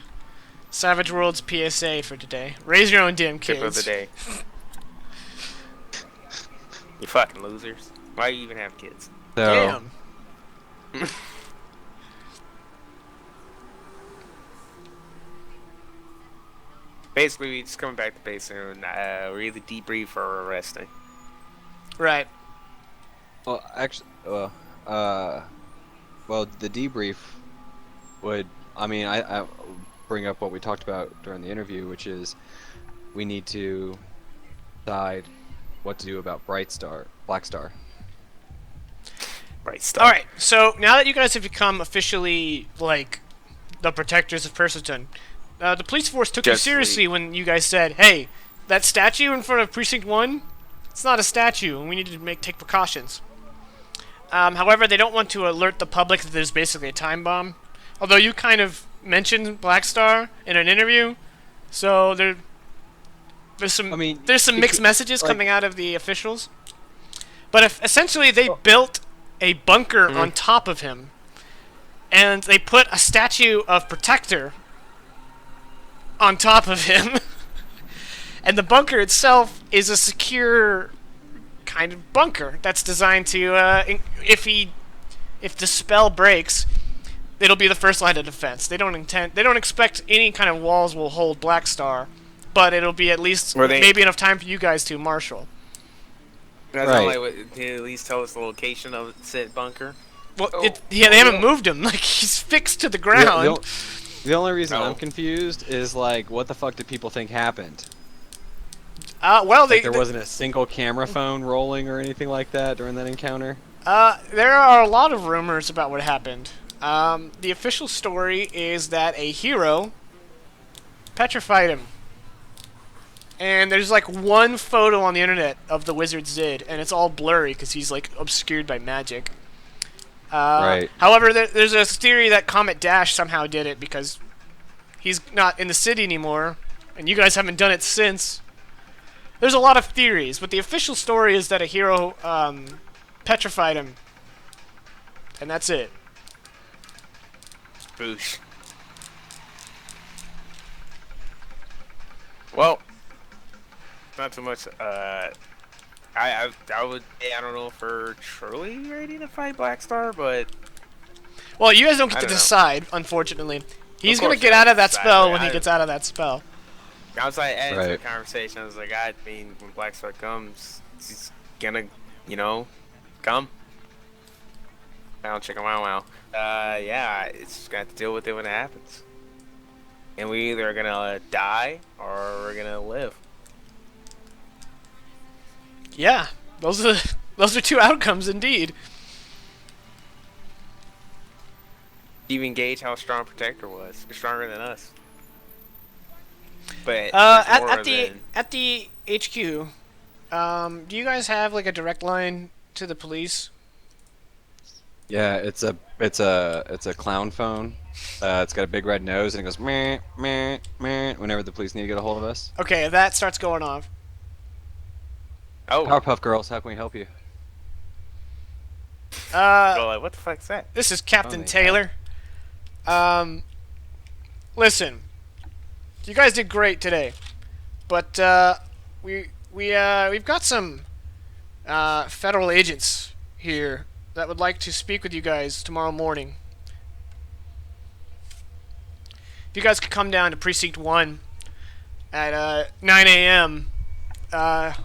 Savage Worlds PSA for today. Raise your own damn kids. Tip of the day. You fucking losers. Why do you even have kids? So, Damn. Basically, we just coming back to base and we're either debrief or arresting. Right. well, actually, well, the debrief would, I mean, I bring up what we talked about during the interview, which is we need to decide what to do about Blackstar. Right stuff. All right. So now that you guys have become officially like the Protectors of Perseton, the police force took you Just seriously when you guys said, "Hey, that statue in front of Precinct 1, it's not a statue, and we need to take precautions." However, they don't want to alert the public that there's basically a time bomb. Although you kind of mentioned Blackstar in an interview, so there's some I mean, mixed messages like- coming out of the officials. But essentially, they built a bunker on top of him, and they put a statue of Protector on top of him. And the bunker itself is a secure kind of bunker that's designed to, if the spell breaks, it'll be the first line of defense. They don't expect any kind of walls will hold Blackstar, but it'll be at least maybe enough time for you guys to marshal. That's Right. not like to at least tell us the location of said bunker. Well, they haven't moved him. Like, he's fixed to the ground. The only reason Oh. I'm confused is, like, what the fuck did people think happened? Well, Like, there wasn't a single camera phone rolling or anything like that during that encounter? there are a lot of rumors about what happened. The official story is that a hero petrified him. And there's like one photo on the internet of the wizard Zid, and it's all blurry because he's like obscured by magic. Right. However, there's a theory that Comet Dash somehow did it because he's not in the city anymore, and you guys haven't done it since. There's a lot of theories, but the official story is that a hero petrified him, and that's it. Boosh. Well, not too much. I would say I don't know if we're truly ready to fight Blackstar, but Well, you guys don't get I to don't know. decide, unfortunately. He's Of gonna course get I out of that decide, spell but when he I- gets out of that spell. I was like adding to the Right. conversation. I was like, I mean, when Blackstar comes, he's gonna, come. Wow, chicken, wow, wow. Yeah, it's just got to deal with it when it happens. And we either are gonna die or we're gonna live. Yeah, those are two outcomes indeed. Even gauge how strong Protector was. He's stronger than us. But At the HQ, do you guys have like a direct line to the police? Yeah, it's a clown phone. It's got a big red nose and it goes meh meh meh whenever the police need to get a hold of us. Okay, that starts going off. oh, Powerpuff Girls, how can we help you? well, like, what the fuck's that? This is Captain Oh, Taylor. Listen, you guys did great today, but we've got some federal agents here that would like to speak with you guys tomorrow morning. If you guys could come down to Precinct 1 at 9 a.m.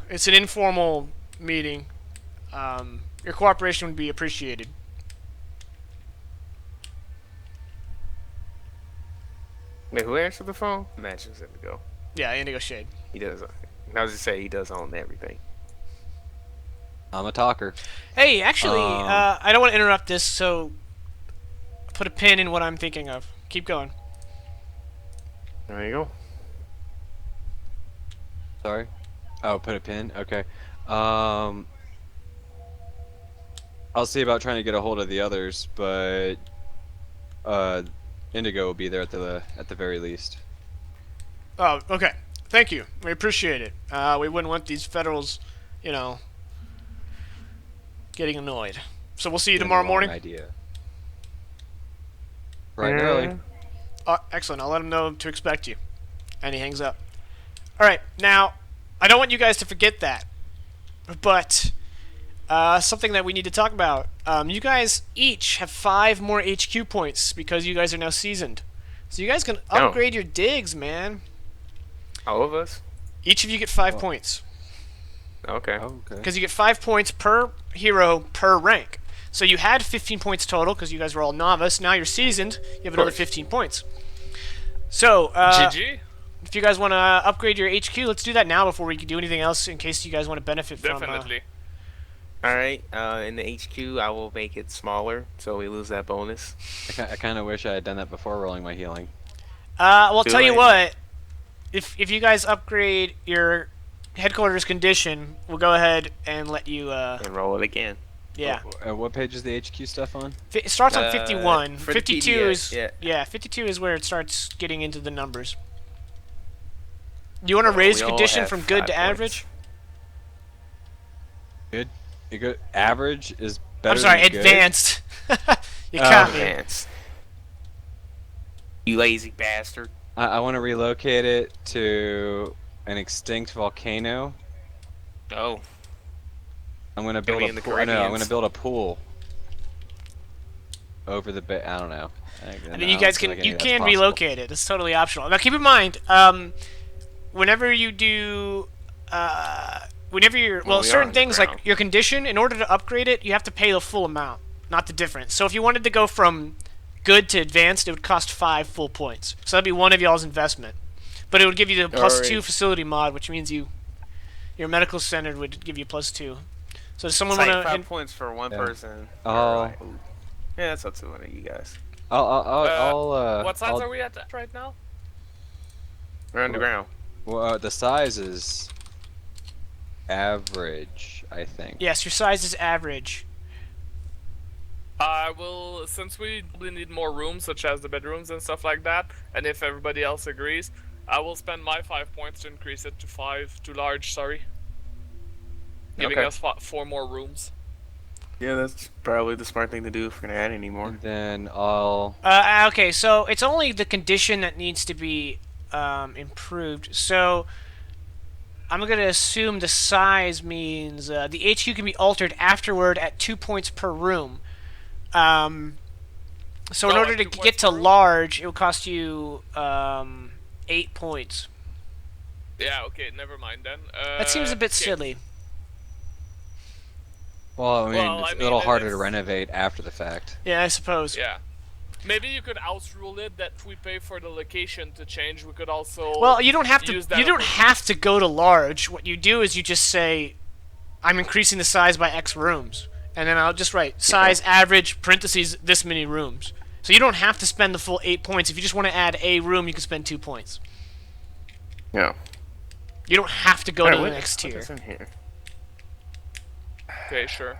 It's an informal meeting. Your cooperation would be appreciated. Wait, who answered the phone? Imagine Indigo. Yeah, Indigo Shade. He does. I was just say he does own everything. I'm a talker. Hey, actually, Um, I don't want to interrupt this, so put a pin in what I'm thinking of. Keep going. There you go. Sorry. Oh, put a pin. Okay. I'll see about trying to get a hold of the others, but Indigo will be there at the very least. Oh, okay. Thank you. We appreciate it. We wouldn't want these Federals, you know, getting annoyed. So we'll see you tomorrow morning. Idea. Bright and early. Excellent. I'll let him know to expect you. And he hangs up. All right. Now, I don't want you guys to forget that, but something that we need to talk about. You guys each have 5 more HQ points because you guys are now seasoned. So you guys can upgrade your digs, man. All of us? Each of you get 5 points. Okay. Okay. Because you get 5 points per hero per rank. So you had 15 points total because you guys were all novice. Now you're seasoned. You have another 15 points. So, GG. if you guys want to upgrade your HQ, let's do that now before we can do anything else in case you guys want to benefit Definitely. All right. In the HQ, I will make it smaller so we lose that bonus. I kind of wish I had done that before rolling my healing. Well, Too tell you late. what. If you guys upgrade your headquarters condition, we'll go ahead and let you, And roll it again. yeah. What page is the HQ stuff on? It starts on 51. for the 52 PDF, is yeah. 52 is where it starts getting into the numbers. You want to Well, raise we your all condition have from good 5 to points. average? Good. You good? Average is better. I'm sorry, than good? advanced. You Oh, caught me. Vance. You lazy bastard. I want to relocate it to an extinct volcano. Oh. I'm gonna Gonna build be a in the pool. No, I'm Caribbeans. gonna build a pool over the bay. I don't know. I mean, you guys can relocate it. It's totally optional. Now, keep in mind, whenever you do, whenever you're Well, we are certain things like underground. your condition, in order to upgrade it, you have to pay the full amount, not the difference. So if you wanted to go from good to advanced, it would cost 5 full points. So that'd be one of y'all's investment, but it would give you the +2 Alright. facility mod, which means your medical center would give you +2. So does someone It's want like to? 5 points for one Yeah. person. Oh. Alright. Yeah, that's up to one of you guys. What size I'll- are we at right now? We're underground. Well, the size is average, I think. Yes, your size is average. I will, since we probably need more rooms, such as the bedrooms and stuff like that, and if everybody else agrees, I will spend my 5 points to increase it to 5, to large, sorry. Giving Okay. us 4 more rooms. Yeah, that's probably the smart thing to do if we're gonna add any more. And then I'll. Okay, so it's only the condition that needs to be improved. So I'm going to assume the size means the HQ can be altered afterward at 2 points per room. So in Oh, order at to 2 points get to per room? large, it will cost you 8 points. Yeah, okay, never mind then. That seems a bit okay. silly. Well, I mean, it's I a little mean, harder to it's- renovate after the fact. Yeah, I suppose. Yeah. Maybe you could house rule it that we pay for the location to change. We could also. Well, you don't have to. use that You don't opportunity. have to go to large. What you do is you just say, "I'm increasing the size by X rooms," and then I'll just write size average parentheses this many rooms. So you don't have to spend the full 8 points. If you just want to add a room, you can spend 2 points. Yeah. You don't have to go Alright, to the what- next what tier. is in here? Okay, sure.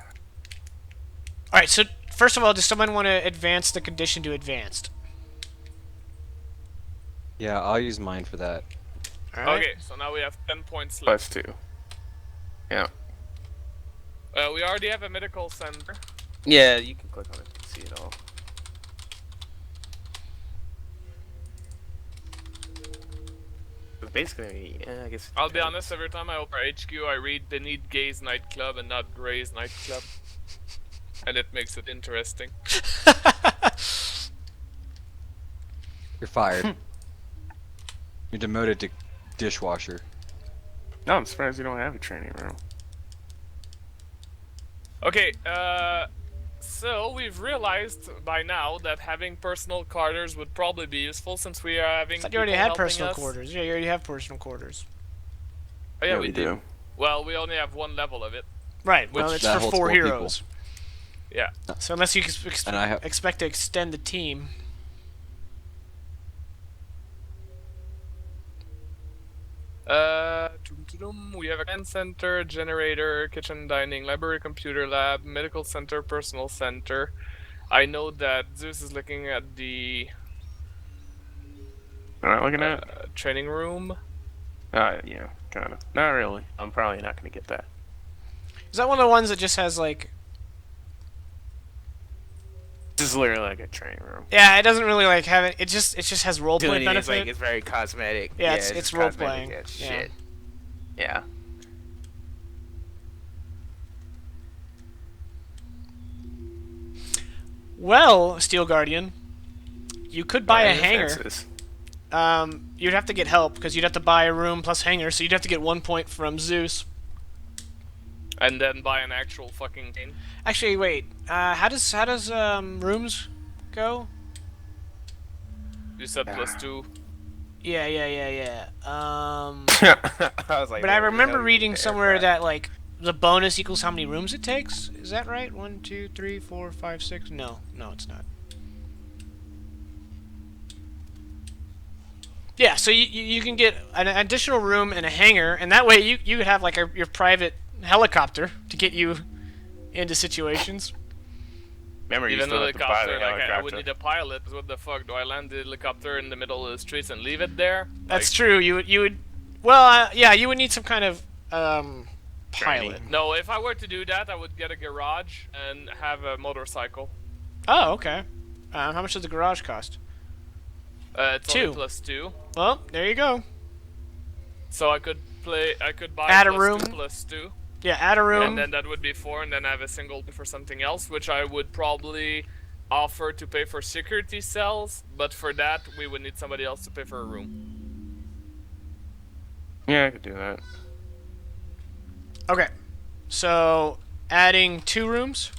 All right. So first of all, does someone want to advance the condition to advanced? Yeah, I'll use mine for that. All right. Okay, so now we have 10 points left. +2. Yeah. We already have a medical center. Yeah, you can click on it to see it all. But basically, yeah, I guess. I'll be honest, every time I open our HQ, I read they need gays nightclub and not Gray's nightclub. And it makes it interesting. You're fired. You're demoted to dishwasher. No, I'm surprised you don't have a training room. Okay, so we've realized by now that having personal quarters would probably be useful since we are having I thought people you already had helping personal us. quarters. Yeah, you already have personal quarters. Oh yeah, Yeah, we we do. do. Well, we only have one level of it. Right. Well, Which- it's that for holds 4 4 people. heroes. Yeah. So unless you And I have expect to extend the team. We have a command center, generator, kitchen, dining, library, computer lab, medical center, personal center. I know that Zeus is looking at the All right, looking at. training room. Yeah, kind of. Not really. I'm probably not gonna get that. Is that one of the ones that just has like? This is literally like a training room. Yeah, it doesn't really like have it. It just has role play Doing it is benefit. like it's very cosmetic. Yeah, it's it's just role cosmetic playing. as Yeah. shit. Yeah. Well, Steel Guardian, you could buy a Alright, hangar. defenses. You'd have to get help because you'd have to buy a room plus hangar, so you'd have to get 1 point from Zeus. And then buy an actual fucking thing. Actually, wait. How does rooms go? You said +2. Yeah. I was like, But I where the remember hell reading you get somewhere aircraft? that like the bonus equals how many rooms it takes. Is that right? 1, 2, 3, 4, 5, 6. No, it's not. Yeah, so you can get an additional room and a hangar, and that way you could have like your private helicopter to get you into situations. Remember, you Even still the have to buy the helicopter, like I would helicopter. need a pilot. What the fuck? Do I land the helicopter in the middle of the streets and leave it there? That's Like, true. You would. Well, yeah, you would need some kind of Training. pilot. No, if I were to do that, I would get a garage and have a motorcycle. Oh, okay. How much does the garage cost? It's 2. only +2. Well, there you go. So I could buy Add a +2 room. +2. Yeah, add a room. And then that would be 4, and then I have a single for something else, which I would probably offer to pay for security cells, but for that, we would need somebody else to pay for a room. Yeah, I could do that. Okay. So, adding 2 rooms.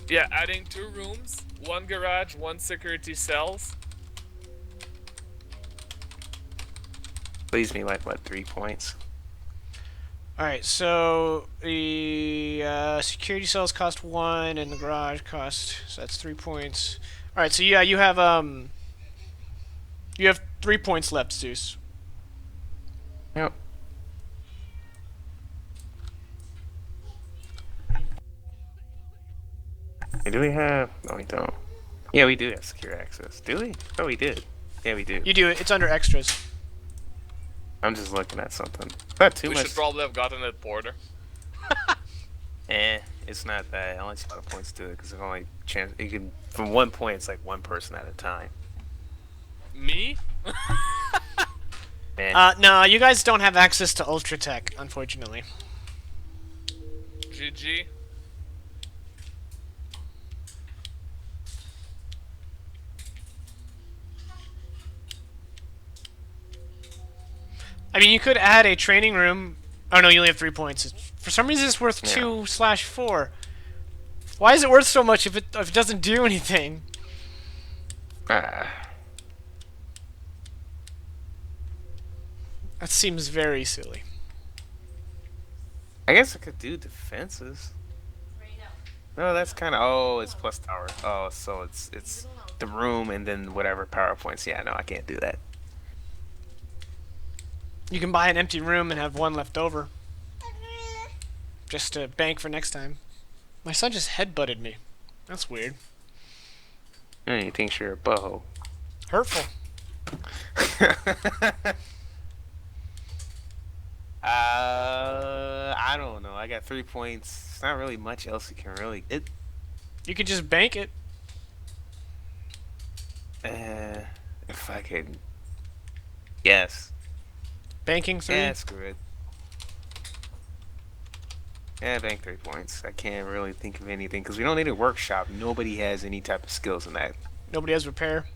Yeah, adding 2 rooms, 1 garage, 1 security cells. Leaves me like, what, 3 points? Alright, so the security cells cost 1 and the garage cost, so that's 3 points. Alright, so yeah, you have 3 points left, Zeus. Yep. Hey, do we have... No, we don't. Yeah, we do have secure access. Do we? Oh, we did. Yeah, we do. You do it. It's under extras. I'm just looking at something. Not too We much. should probably have gotten it Porter. It's not that. I only see a lot of points to it because only chance you can from 1 point. It's like 1 person at a time. Me? No, you guys don't have access to Ultra Tech, unfortunately. GG. I mean, you could add a training room. Oh no, you only have 3 points. For some reason, it's worth Yeah. 2/4. Why is it worth so much if it doesn't do anything? Ah. That seems very silly. I guess I could do defenses. No, that's kind of. Oh, it's plus tower. Oh, so it's the room and then whatever power points. Yeah, no, I can't do that. You can buy an empty room and have 1 left over. Just to bank for next time. My son just headbutted me. That's weird. He thinks you're a butthole. Hurtful. I don't know. I got 3 points. It's not really much else you can really. You could just bank it. If I could. Yes. Banking 3. Yeah, screw it. Yeah, bank 3 points. I can't really think of anything because we don't need a workshop. Nobody has any type of skills in that. Nobody has repair.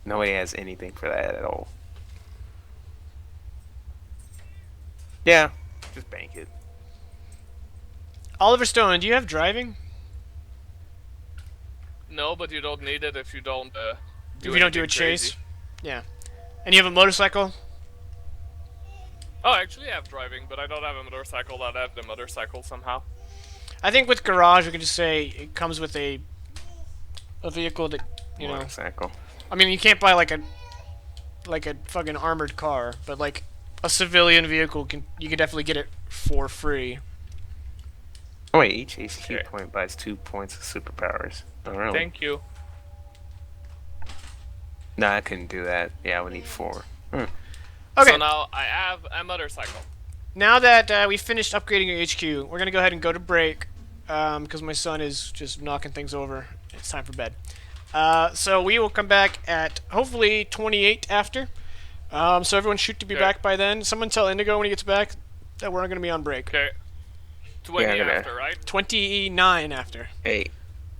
Nobody has anything for that at all. Yeah, just bank it. Oliver Stone, do you have driving? No, but you don't need it if you don't. If you don't do a anything chase? crazy. Yeah. And you have a motorcycle? Oh, actually, I have driving, but I don't have a motorcycle. That I have the motorcycle somehow. I think with garage, we can just say it comes with a vehicle that, you know. Motorcycle. I mean, you can't buy like a fucking armored car, but like a civilian vehicle you can definitely get it for free. Oh wait, each HQ Okay. point buys 2 points of superpowers. Oh really? Thank you. No, I couldn't do that. Yeah, I would need 4. Okay. So now I have a motorcycle. Now that we finished upgrading your HQ, we're gonna go ahead and go to break, because my son is just knocking things over. It's time for bed. So we will come back at hopefully 28 after. So everyone shoot to be Okay. back by then. Someone tell Indigo when he gets back that we're gonna be on break. Okay. 20 Yeah, I'm gonna- after, right? 29 after. Hey.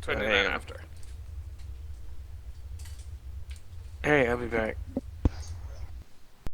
29 Hey. after. Hey, I'll be back.